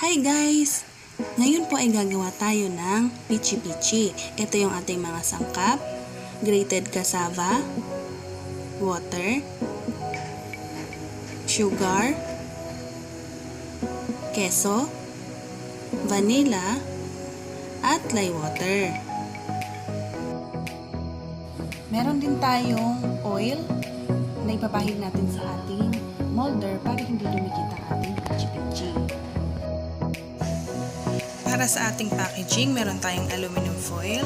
Hi guys! Ngayon po ay gagawa tayo ng pichi-pichi. Ito yung ating mga sangkap, grated cassava, water, sugar, keso, vanilla, at lye water. Meron din tayong oil na ipapahid natin sa ating molder para hindi dumikit ang ating pichi-pichi. Para sa ating packaging, meron tayong aluminum foil,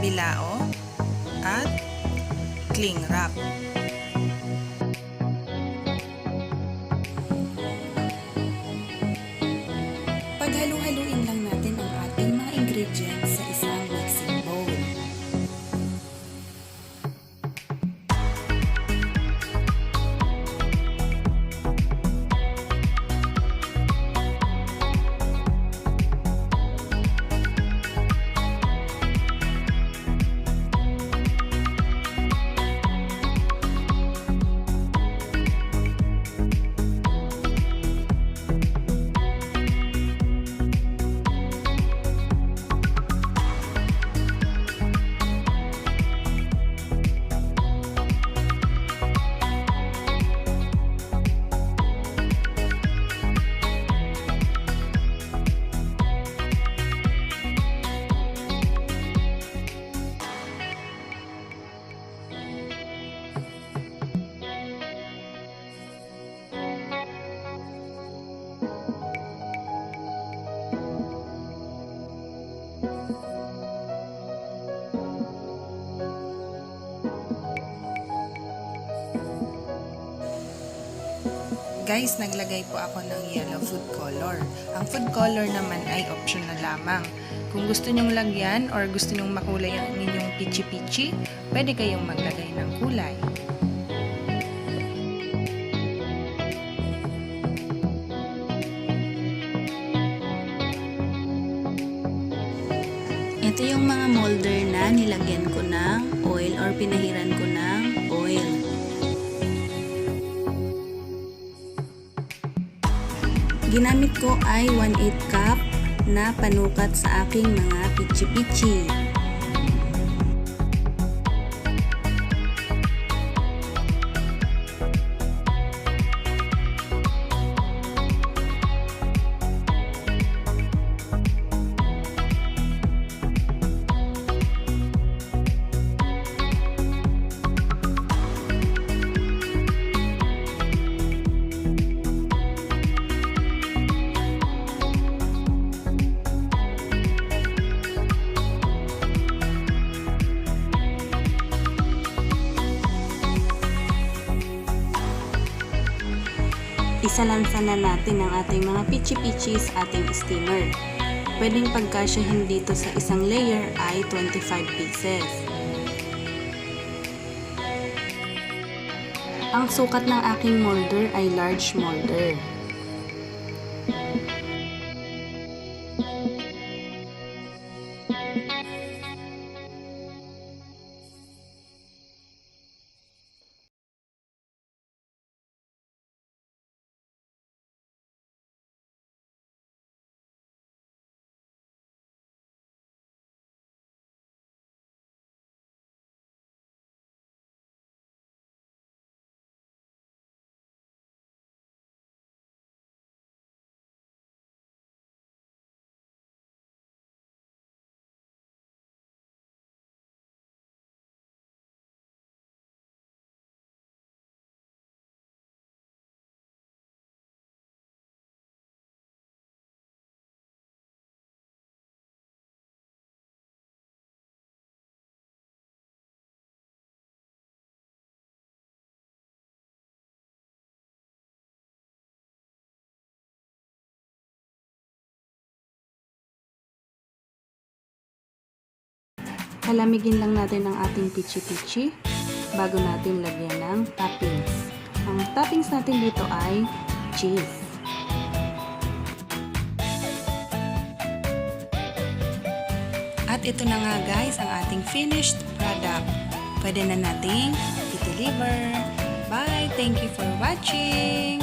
bilao, at cling wrap. Paghalu-haluin lang natin ang ating mga ingredients sa isang mixing bowl. Guys, naglagay po ako ng yellow food color. Ang food color naman ay optional lamang. Kung gusto nyong lagyan or gusto nyong makulay ang inyong pichi-pichi, pwede kayong maglagay ng kulay. Ito yung mga molder na nilagyan ko ng oil or pinahiran ko ng oil. Ginamit ko ay 1/8 cup na panukat sa aking mga pichi-pichi. Isalansan na natin ang ating mga pichi-pichi sa ating steamer. Pwedeng pagkasyahin dito sa isang layer ay 25 pieces. Ang sukat ng aking molder ay large molder. Palamigin lang natin ang ating pichi-pichi bago natin lagyan ng toppings. Ang toppings natin dito ay cheese. At ito na nga guys ang ating finished product. Pwede na nating i-deliver. Bye! Thank you for watching!